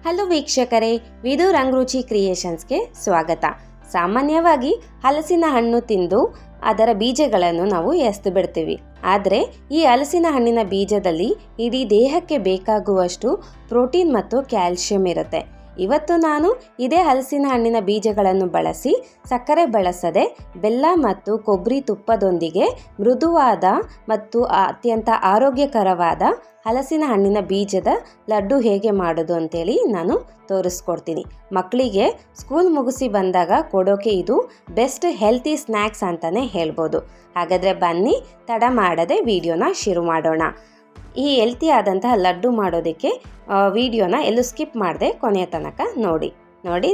Hello ವೀಕ್ಷಕರೇ, ವಿದು ರಂಗರುಚಿ ಕ್ರಿಯೇಷನ್ಸ್ಗೆ ಸ್ವಾಗತ. ಸಾಮಾನ್ಯವಾಗಿ ಹಲಸಿನ ಹಣ್ಣು ತಿಂದು ಅದರ ಬೀಜಗಳನ್ನು ನಾವು ಎಸ್ದು ಬಿಡ್ತೀವಿ. ಆದರೆ ಈ ಹಲಸಿನ ಹಣ್ಣಿನ ಬೀಜದಲ್ಲಿ ಇಡೀ ದೇಹಕ್ಕೆ ಬೇಕಾಗುವಷ್ಟು ಪ್ರೋಟೀನ್ ಮತ್ತು ಕ್ಯಾಲ್ಶಿಯಂ ಇರುತ್ತೆ. ಇವತ್ತು ನಾನು ಇದೇ ಹಲಸಿನ ಹಣ್ಣಿನ ಬೀಜಗಳನ್ನು ಬಳಸಿ ಸಕ್ಕರೆ ಬಳಸದೆ ಬೆಲ್ಲ ಮತ್ತು ಕೊಬ್ಬರಿ ತುಪ್ಪದೊಂದಿಗೆ ಮೃದುವಾದ ಮತ್ತು ಅತ್ಯಂತ ಆರೋಗ್ಯಕರವಾದ ಹಲಸಿನ ಹಣ್ಣಿನ ಬೀಜದ ಲಡ್ಡು ಹೇಗೆ ಮಾಡೋದು ಅಂತೇಳಿ ನಾನು ತೋರಿಸ್ಕೊಡ್ತೀನಿ. ಮಕ್ಕಳಿಗೆ ಸ್ಕೂಲ್ ಮುಗಿಸಿ ಬಂದಾಗ ಕೊಡೋಕೆ ಇದು ಬೆಸ್ಟ್ ಹೆಲ್ತಿ ಸ್ನ್ಯಾಕ್ಸ್ ಅಂತಲೇ ಹೇಳ್ಬೋದು. ಹಾಗಾದರೆ ಬನ್ನಿ ತಡ ಮಾಡದೆ ವಿಡಿಯೋನ ಶುರು ಮಾಡೋಣ. ಈ ಹೆಲ್ತಿ ಆದಂತಹ ಲಡ್ಡು ಮಾಡೋದಕ್ಕೆ ವಿಡಿಯೋನ ಎಲ್ಲೂ ಸ್ಕಿಪ್ ಮಾಡದೆ ಕೊನೆಯ ತನಕ ನೋಡಿ.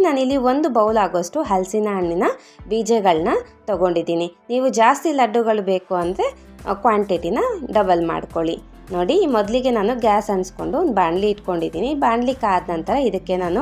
ನಾನಿಲ್ಲಿ 1 ಬೌಲ್ ಆಗೋಷ್ಟು ಹಲಸಿನ ಹಣ್ಣಿನ ಬೀಜಗಳನ್ನ ತೊಗೊಂಡಿದ್ದೀನಿ. ನೀವು ಜಾಸ್ತಿ ಲಡ್ಡುಗಳು ಬೇಕು ಅಂದರೆ ಕ್ವಾಂಟಿಟಿನ ಡಬಲ್ ಮಾಡ್ಕೊಳ್ಳಿ. ನೋಡಿ, ಮೊದಲಿಗೆ ನಾನು ಗ್ಯಾಸ್ ಅಂಟಿಸ್ಕೊಂಡು ಒಂದು ಬಾಣಲಿ ಇಟ್ಕೊಂಡಿದ್ದೀನಿ. ಬಾಣಲಿ ಕಾದ ನಂತರ ಇದಕ್ಕೆ ನಾನು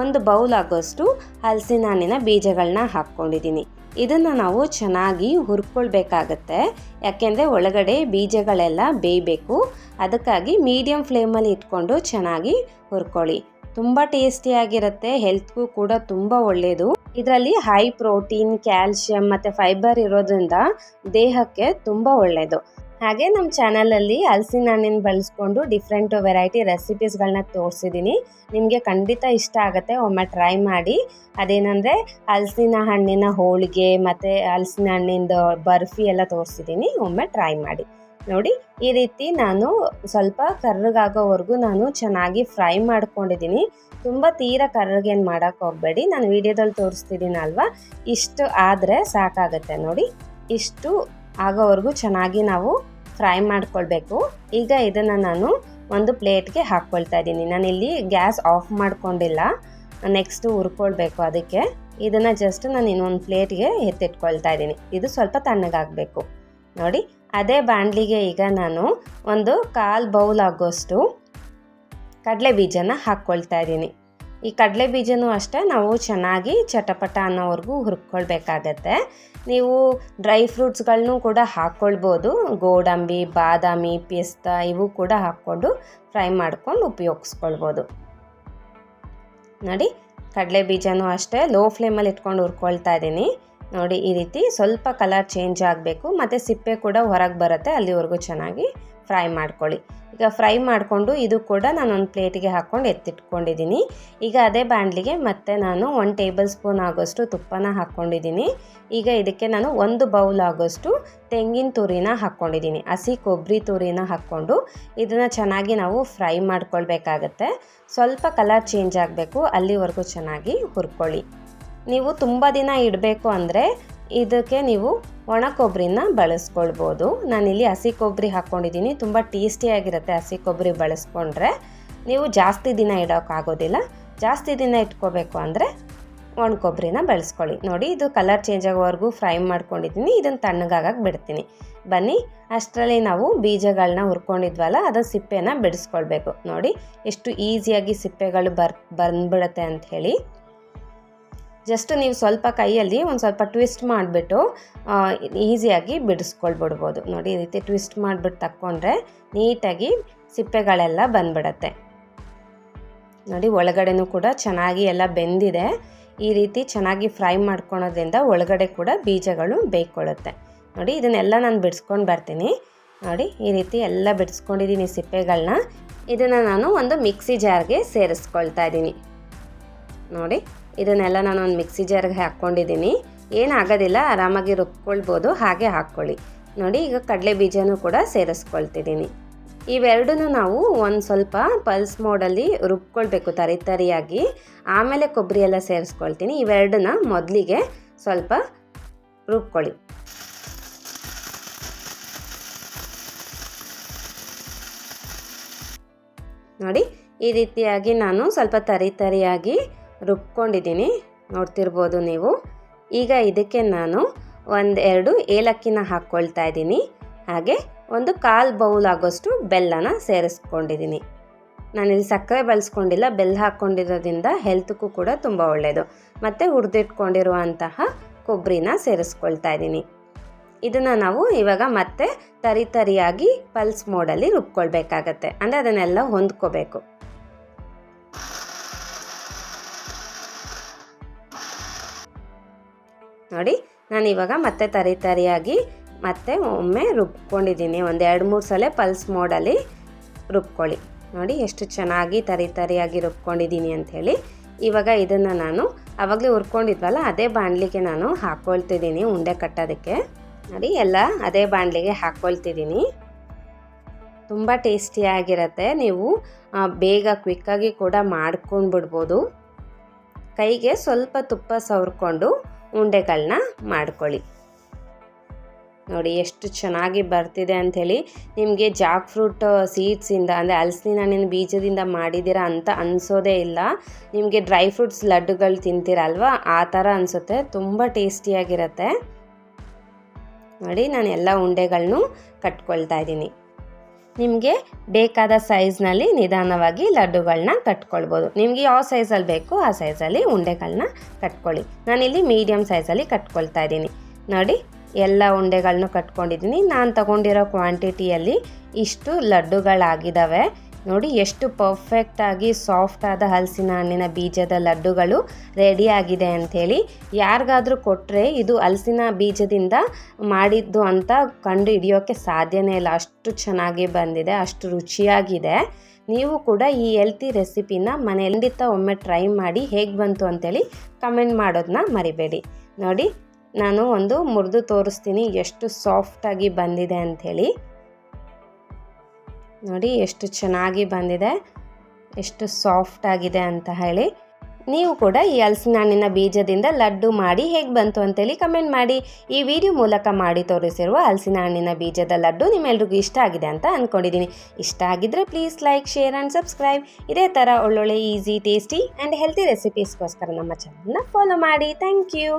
1 ಬೌಲ್ ಆಗೋಷ್ಟು ಹಲಸಿನ ಹಣ್ಣಿನ ಬೀಜಗಳನ್ನ ಹಾಕ್ಕೊಂಡಿದ್ದೀನಿ. ಇದನ್ನು ನಾವು ಚೆನ್ನಾಗಿ ಹುರ್ಕೊಳ್ಬೇಕಾಗತ್ತೆ, ಯಾಕೆಂದರೆ ಒಳಗಡೆ ಬೀಜಗಳೆಲ್ಲ ಬೇಯಬೇಕು. ಅದಕ್ಕಾಗಿ ಮೀಡಿಯಮ್ ಫ್ಲೇಮಲ್ಲಿ ಇಟ್ಕೊಂಡು ಚೆನ್ನಾಗಿ ಹುರ್ಕೊಳ್ಳಿ. ತುಂಬ ಟೇಸ್ಟಿಯಾಗಿರುತ್ತೆ, ಹೆಲ್ತ್ಗೂ ಕೂಡ ತುಂಬ ಒಳ್ಳೆಯದು. ಇದರಲ್ಲಿ ಹೈ ಪ್ರೋಟೀನ್, ಕ್ಯಾಲ್ಶಿಯಂ ಮತ್ತು ಫೈಬರ್ ಇರೋದ್ರಿಂದ ದೇಹಕ್ಕೆ ತುಂಬ ಒಳ್ಳೆಯದು. ಹಾಗೆ ನಮ್ಮ ಚಾನಲಲ್ಲಿ ಹಲಸಿನ ಹಣ್ಣಿನ ಬಳಸ್ಕೊಂಡು ಡಿಫ್ರೆಂಟ್ ವೆರೈಟಿ ರೆಸಿಪೀಸ್ಗಳನ್ನ ತೋರಿಸಿದ್ದೀನಿ. ನಿಮಗೆ ಖಂಡಿತ ಇಷ್ಟ ಆಗುತ್ತೆ, ಒಮ್ಮೆ ಟ್ರೈ ಮಾಡಿ. ಅದೇನೆಂದರೆ ಹಲಸಿನ ಹಣ್ಣಿನ ಹೋಳಿಗೆ ಮತ್ತು ಹಲಸಿನ ಹಣ್ಣಿಂದ ಬರ್ಫಿ ಎಲ್ಲ ತೋರಿಸಿದ್ದೀನಿ, ಒಮ್ಮೆ ಟ್ರೈ ಮಾಡಿ. ನೋಡಿ, ಈ ರೀತಿ ನಾನು ಸ್ವಲ್ಪ ಕರ್ರಗಾಗೋವರೆಗೂ ನಾನು ಚೆನ್ನಾಗಿ ಫ್ರೈ ಮಾಡ್ಕೊಂಡಿದ್ದೀನಿ. ತುಂಬ ತೀರಾ ಕರ್ರಗೇನು ಮಾಡೋಕ್ಕೆ ಹೋಗಬೇಡಿ, ನಾನು ವಿಡಿಯೋದಲ್ಲಿ ತೋರಿಸ್ತಿದ್ದೀನಲ್ವ, ಇಷ್ಟು ಆದರೆ ಸಾಕಾಗುತ್ತೆ. ನೋಡಿ, ಇಷ್ಟು ಆಗೋವರೆಗೂ ಚೆನ್ನಾಗಿ ನಾವು ಫ್ರೈ ಮಾಡ್ಕೊಳ್ಬೇಕು. ಈಗ ಇದನ್ನು ನಾನು ಒಂದು ಪ್ಲೇಟ್ಗೆ ಹಾಕ್ಕೊಳ್ತಾ ಇದ್ದೀನಿ. ನಾನಿಲ್ಲಿ ಗ್ಯಾಸ್ ಆಫ್ ಮಾಡ್ಕೊಂಡಿಲ್ಲ, ನೆಕ್ಸ್ಟು ಹುರ್ಕೊಳ್ಬೇಕು. ಅದಕ್ಕೆ ಇದನ್ನು ಜಸ್ಟ್ ನಾನು ಇನ್ನೊಂದು ಪ್ಲೇಟ್ಗೆ ಎತ್ತಿಟ್ಕೊಳ್ತಾ ಇದ್ದೀನಿ. ಇದು ಸ್ವಲ್ಪ ತಣ್ಣಗಾಗಬೇಕು. ನೋಡಿ, ಅದೇ ಬಾಣಲಿಗೆ ಈಗ ನಾನು ಒಂದು 1/4 ಬೌಲ್ ಆಗೋಷ್ಟು ಕಡಲೆ ಬೀಜನ ಹಾಕ್ಕೊಳ್ತಾ ಇದ್ದೀನಿ. ಈ ಕಡಲೆ ಬೀಜನೂ ಅಷ್ಟೇ ನಾವು ಚೆನ್ನಾಗಿ ಚಟಪಟ ಅನ್ನೋವರೆಗೂ ಹುರ್ಕೊಳ್ಬೇಕಾಗತ್ತೆ. ನೀವು ಡ್ರೈ ಫ್ರೂಟ್ಸ್ಗಳನ್ನೂ ಕೂಡ ಹಾಕ್ಕೊಳ್ಬೋದು. ಗೋಡಂಬಿ, ಬಾದಾಮಿ, ಪಿಸ್ತಾ ಇವು ಕೂಡ ಹಾಕ್ಕೊಂಡು ಫ್ರೈ ಮಾಡ್ಕೊಂಡು ಉಪಯೋಗಿಸ್ಕೊಳ್ಬೋದು. ನೋಡಿ, ಕಡಲೆ ಬೀಜನೂ ಅಷ್ಟೇ ಲೋ ಫ್ಲೇಮಲ್ಲಿ ಇಟ್ಕೊಂಡು ಹುರ್ಕೊಳ್ತಾ ಇದ್ದೀನಿ. ನೋಡಿ, ಈ ರೀತಿ ಸ್ವಲ್ಪ ಕಲರ್ ಚೇಂಜ್ ಆಗಬೇಕು ಮತ್ತು ಸಿಪ್ಪೆ ಕೂಡ ಹೊರಗೆ ಬರುತ್ತೆ, ಅಲ್ಲಿವರೆಗೂ ಚೆನ್ನಾಗಿ ಫ್ರೈ ಮಾಡ್ಕೊಳ್ಳಿ. ಈಗ ಫ್ರೈ ಮಾಡಿಕೊಂಡು ಇದು ಕೂಡ ನಾನು ಒಂದು ಪ್ಲೇಟಿಗೆ ಹಾಕ್ಕೊಂಡು ಎತ್ತಿಟ್ಕೊಂಡಿದ್ದೀನಿ. ಈಗ ಅದೇ ಬಾಣಲಿಗೆ ಮತ್ತೆ ನಾನು 1 ಟೇಬಲ್ ಸ್ಪೂನ್ ಆಗೋಷ್ಟು ತುಪ್ಪನ ಹಾಕ್ಕೊಂಡಿದ್ದೀನಿ. ಈಗ ಇದಕ್ಕೆ ನಾನು 1 ಬೌಲ್ ಆಗೋಷ್ಟು ತೆಂಗಿನ ತುರಿನ ಹಾಕ್ಕೊಂಡಿದ್ದೀನಿ. ಹಸಿ ಕೊಬ್ಬರಿ ತುರಿನ ಹಾಕ್ಕೊಂಡು ಇದನ್ನು ಚೆನ್ನಾಗಿ ನಾವು ಫ್ರೈ ಮಾಡ್ಕೊಳ್ಬೇಕಾಗತ್ತೆ. ಸ್ವಲ್ಪ ಕಲರ್ ಚೇಂಜ್ ಆಗಬೇಕು, ಅಲ್ಲಿವರೆಗೂ ಚೆನ್ನಾಗಿ ಹುರ್ಕೊಳ್ಳಿ. ನೀವು ತುಂಬ ದಿನ ಇಡಬೇಕು ಅಂದರೆ ಇದಕ್ಕೆ ನೀವು ಒಣ ಕೊಬ್ಬರಿನ ಬಳಸ್ಕೊಳ್ಬೋದು. ನಾನಿಲ್ಲಿ ಹಸಿ ಕೊಬ್ಬರಿ ಹಾಕ್ಕೊಂಡಿದ್ದೀನಿ. ತುಂಬ ಟೇಸ್ಟಿಯಾಗಿರುತ್ತೆ ಹಸಿ ಕೊಬ್ಬರಿ ಬಳಸ್ಕೊಂಡ್ರೆ. ನೀವು ಜಾಸ್ತಿ ದಿನ ಇಡೋಕ್ಕಾಗೋದಿಲ್ಲ, ಜಾಸ್ತಿ ದಿನ ಇಟ್ಕೋಬೇಕು ಅಂದರೆ ಒಣ ಕೊಬ್ಬರಿನ ಬಳಸ್ಕೊಳ್ಳಿ. ನೋಡಿ, ಇದು ಕಲರ್ ಚೇಂಜ್ ಆಗೋವರೆಗೂ ಫ್ರೈ ಮಾಡ್ಕೊಂಡಿದ್ದೀನಿ. ಇದನ್ನು ತಣ್ಣಗಾಗಕ್ಕೆ ಬಿಡ್ತೀನಿ. ಬನ್ನಿ, ಅಷ್ಟರಲ್ಲಿ ನಾವು ಬೀಜಗಳನ್ನ ಹುರ್ಕೊಂಡಿದ್ವಲ್ಲ, ಅದರ ಸಿಪ್ಪೆನ ಬಿಡಿಸ್ಕೊಳ್ಬೇಕು. ನೋಡಿ, ಎಷ್ಟು ಈಸಿಯಾಗಿ ಸಿಪ್ಪೆಗಳು ಬಂದ್ಬಿಡುತ್ತೆ ಅಂಥೇಳಿ. ಜಸ್ಟ್ ನೀವು ಸ್ವಲ್ಪ ಕೈಯಲ್ಲಿ ಒಂದು ಸ್ವಲ್ಪ ಟ್ವಿಸ್ಟ್ ಮಾಡಿಬಿಟ್ಟು ಈಸಿಯಾಗಿ ಬಿಡಿಸ್ಕೊಳ್ಬಿಡ್ಬೋದು. ನೋಡಿ, ಈ ರೀತಿ ಟ್ವಿಸ್ಟ್ ಮಾಡಿಬಿಟ್ಟು ತಕ್ಕೊಂಡ್ರೆ ನೀಟಾಗಿ ಸಿಪ್ಪೆಗಳೆಲ್ಲ ಬಂದ್ಬಿಡತ್ತೆ. ನೋಡಿ, ಒಳಗಡೆನೂ ಕೂಡ ಚೆನ್ನಾಗಿ ಎಲ್ಲ ಬೆಂದಿದೆ. ಈ ರೀತಿ ಚೆನ್ನಾಗಿ ಫ್ರೈ ಮಾಡ್ಕೊಳೋದ್ರಿಂದ ಒಳಗಡೆ ಕೂಡ ಬೀಜಗಳು ಬೇಯ್ಕೊಳ್ಳುತ್ತೆ. ನೋಡಿ, ಇದನ್ನೆಲ್ಲ ನಾನು ಬಿಡಿಸ್ಕೊಂಡು ಬರ್ತೀನಿ. ನೋಡಿ, ಈ ರೀತಿ ಎಲ್ಲ ಬಿಡಿಸ್ಕೊಂಡಿದ್ದೀನಿ ಸಿಪ್ಪೆಗಳನ್ನ. ಇದನ್ನು ನಾನು ಒಂದು ಮಿಕ್ಸಿ ಜಾರ್ಗೆ ಸೇರಿಸ್ಕೊಳ್ತಾ ಇದ್ದೀನಿ. ನೋಡಿ, ಇದನ್ನೆಲ್ಲ ನಾನು ಒಂದು ಮಿಕ್ಸಿ ಜಾರ್ಗೆ ಹಾಕ್ಕೊಂಡಿದ್ದೀನಿ. ಏನಾಗೋದಿಲ್ಲ, ಆರಾಮಾಗಿ ರುಬ್ಕೊಳ್ಬೋದು, ಹಾಗೆ ಹಾಕ್ಕೊಳ್ಳಿ. ನೋಡಿ, ಈಗ ಕಡಲೆ ಬೀಜನೂ ಕೂಡ ಸೇರಿಸ್ಕೊಳ್ತಿದ್ದೀನಿ. ಇವೆರಡನ್ನೂ ನಾವು ಒಂದು ಸ್ವಲ್ಪ ಪಲ್ಸ್ ಮೋಡಲ್ಲಿ ರುಬ್ಕೊಳ್ಬೇಕು ತರಿಯಾಗಿ. ಆಮೇಲೆ ಕೊಬ್ಬರಿ ಎಲ್ಲ ಸೇರಿಸ್ಕೊಳ್ತೀನಿ. ಇವೆರಡನ್ನ ಮೊದಲಿಗೆ ಸ್ವಲ್ಪ ರುಬ್ಕೊಳ್ಳಿ. ನೋಡಿ, ಈ ರೀತಿಯಾಗಿ ನಾನು ಸ್ವಲ್ಪ ತರಿಯಾಗಿ ರುಬ್ಕೊಂಡಿದ್ದೀನಿ, ನೋಡ್ತಿರ್ಬೋದು ನೀವು. ಈಗ ಇದಕ್ಕೆ ನಾನು 1-2 ಏಲಕ್ಕಿನ ಹಾಕ್ಕೊಳ್ತಾ ಇದ್ದೀನಿ. ಹಾಗೆ ಒಂದು 1/4 ಬೌಲ್ ಆಗೋಷ್ಟು ಬೆಲ್ಲನ ಸೇರಿಸ್ಕೊಂಡಿದ್ದೀನಿ. ನಾನಿಲ್ಲಿ ಸಕ್ಕರೆ ಬಳಸ್ಕೊಂಡಿಲ್ಲ, ಬೆಲ್ಲ ಹಾಕ್ಕೊಂಡಿರೋದ್ರಿಂದ ಹೆಲ್ತ್ಗೂ ಕೂಡ ತುಂಬ ಒಳ್ಳೆಯದು. ಮತ್ತು ಹುರಿದಿಟ್ಕೊಂಡಿರುವಂತಹ ಕೊಬ್ಬರಿನ ಸೇರಿಸ್ಕೊಳ್ತಾ ಇದ್ದೀನಿ. ಇದನ್ನು ನಾವು ಇವಾಗ ಮತ್ತೆ ತರಿಯಾಗಿ ಪಲ್ಸ್ ಮೋಡಲ್ಲಿ ರುಬ್ಕೊಳ್ಬೇಕಾಗತ್ತೆ, ಅಂದರೆ ಅದನ್ನೆಲ್ಲ ಹೊಂದ್ಕೋಬೇಕು. ನೋಡಿ ನಾನು ಇವಾಗ ಮತ್ತೆ ತರಿಯಾಗಿ ಮತ್ತೆ ಒಮ್ಮೆ ರುಬ್ಕೊಂಡಿದ್ದೀನಿ. ಒಂದು 2-3 ಸಲ ಪಲ್ಸ್ ಮೋಡಲ್ಲಿ ರುಬ್ಕೊಳ್ಳಿ. ನೋಡಿ ಎಷ್ಟು ಚೆನ್ನಾಗಿ ತರಿಯಾಗಿ ರುಬ್ಕೊಂಡಿದ್ದೀನಿ ಅಂಥೇಳಿ. ಇವಾಗ ಇದನ್ನು ನಾನು ಆವಾಗಲೇ ಹುರ್ಕೊಂಡಿದ್ವಲ್ಲ ಅದೇ ಬಾಣಲಿಗೆ ನಾನು ಹಾಕ್ಕೊಳ್ತಿದ್ದೀನಿ ಉಂಡೆ ಕಟ್ಟೋದಕ್ಕೆ. ನೋಡಿ ಎಲ್ಲ ಅದೇ ಬಾಣಲಿಗೆ ಹಾಕ್ಕೊಳ್ತಿದ್ದೀನಿ. ತುಂಬ ಟೇಸ್ಟಿಯಾಗಿರುತ್ತೆ. ನೀವು ಬೇಗ ಕ್ವಿಕ್ಕಾಗಿ ಕೂಡ ಮಾಡ್ಕೊಂಡು ಬಿಡ್ಬೋದು. ಕೈಗೆ ಸ್ವಲ್ಪ ತುಪ್ಪ ಸವರ್ಕೊಂಡು ಉಂಡೆಗಳನ್ನ ಮಾಡ್ಕೊಳ್ಳಿ. ನೋಡಿ ಎಷ್ಟು ಚೆನ್ನಾಗಿ ಬರ್ತಿದೆ ಅಂಥೇಳಿ. ನಿಮಗೆ ಜಾಕ್ ಫ್ರೂಟ್ ಸೀಡ್ಸಿಂದ ಅಂದರೆ ಹಲಸಿನ ಹಣ್ಣಿನ ಬೀಜದಿಂದ ಮಾಡಿದ್ದೀರಾ ಅಂತ ಅನಿಸೋದೇ ಇಲ್ಲ. ನಿಮಗೆ ಡ್ರೈ ಫ್ರೂಟ್ಸ್ ಲಡ್ಡುಗಳು ತಿಂತೀರಲ್ವ ಆ ಥರ ಅನಿಸುತ್ತೆ. ತುಂಬ ಟೇಸ್ಟಿಯಾಗಿರುತ್ತೆ. ನೋಡಿ ನಾನು ಎಲ್ಲ ಉಂಡೆಗಳನ್ನೂ ಕಟ್ಕೊಳ್ತಾ ಇದ್ದೀನಿ. ನಿಮಗೆ ಬೇಕಾದ ಸೈಜ್ನಲ್ಲಿ ನಿಧಾನವಾಗಿ ಲಡ್ಡುಗಳನ್ನ ಕಟ್ಕೊಳ್ಬೋದು. ನಿಮಗೆ ಯಾವ ಸೈಜಲ್ಲಿ ಬೇಕೋ ಆ ಸೈಜಲ್ಲಿ ಉಂಡೆಗಳನ್ನ ಕಟ್ಕೊಳ್ಳಿ. ನಾನಿಲ್ಲಿ ಮೀಡಿಯಮ್ ಸೈಜಲ್ಲಿ ಕಟ್ಕೊಳ್ತಾ ಇದ್ದೀನಿ. ನೋಡಿ ಎಲ್ಲ ಉಂಡೆಗಳನ್ನೂ ಕಟ್ಕೊಂಡಿದ್ದೀನಿ. ನಾನು ತಗೊಂಡಿರೋ ಕ್ವಾಂಟಿಟಿಯಲ್ಲಿ ಇಷ್ಟು ಲಡ್ಡುಗಳಾಗಿದ್ದಾವೆ. ನೋಡಿ ಎಷ್ಟು ಪರ್ಫೆಕ್ಟಾಗಿ ಸಾಫ್ಟಾದ ಹಲಸಿನ ಹಣ್ಣಿನ ಬೀಜದ ಲಡ್ಡುಗಳು ರೆಡಿಯಾಗಿದೆ ಅಂಥೇಳಿ. ಯಾರಿಗಾದರೂ ಕೊಟ್ಟರೆ ಇದು ಹಲಸಿನ ಬೀಜದಿಂದ ಮಾಡಿದ್ದು ಅಂತ ಕಂಡು ಹಿಡಿಯೋಕ್ಕೆ ಸಾಧ್ಯನೇ ಇಲ್ಲ. ಅಷ್ಟು ಚೆನ್ನಾಗಿ ಬಂದಿದೆ, ಅಷ್ಟು ರುಚಿಯಾಗಿದೆ. ನೀವು ಕೂಡ ಈ ಹೆಲ್ತಿ ರೆಸಿಪಿನ ಮನೆಯಲ್ಲಿ ಒಮ್ಮೆ ಟ್ರೈ ಮಾಡಿ ಹೇಗೆ ಬಂತು ಅಂಥೇಳಿ ಕಮೆಂಟ್ ಮಾಡೋದನ್ನ ಮರಿಬೇಡಿ. ನೋಡಿ ನಾನು ಒಂದು ಮುರಿದು ತೋರಿಸ್ತೀನಿ ಎಷ್ಟು ಸಾಫ್ಟಾಗಿ ಬಂದಿದೆ ಅಂಥೇಳಿ. ನೋಡಿ ಎಷ್ಟು ಚೆನ್ನಾಗಿ ಬಂದಿದೆ, ಎಷ್ಟು ಸಾಫ್ಟಾಗಿದೆ ಅಂತ ಹೇಳಿ. ನೀವು ಕೂಡ ಈ ಹಲಸಿನ ಹಣ್ಣಿನ ಬೀಜದಿಂದ ಲಡ್ಡು ಮಾಡಿ ಹೇಗೆ ಬಂತು ಅಂತೇಳಿ ಕಮೆಂಟ್ ಮಾಡಿ. ಈ ವಿಡಿಯೋ ಮೂಲಕ ಮಾಡಿ ತೋರಿಸಿರುವ ಹಲಸಿನ ಹಣ್ಣಿನ ಬೀಜದ ಲಡ್ಡು ನಿಮ್ಮೆಲ್ರಿಗೂ ಇಷ್ಟ ಆಗಿದೆ ಅಂತ ಅಂದ್ಕೊಂಡಿದ್ದೀನಿ. ಇಷ್ಟ ಆಗಿದ್ದರೆ please like, share and subscribe. ಇದೇ ಥರ ಒಳ್ಳೊಳ್ಳೆ ಈಸಿ, ಟೇಸ್ಟಿ ಆ್ಯಂಡ್ ಹೆಲ್ತಿ ರೆಸಿಪೀಸ್ಗೋಸ್ಕರ ನಮ್ಮ ಚಾನಲ್ನ ಫಾಲೋ ಮಾಡಿ. Thank you.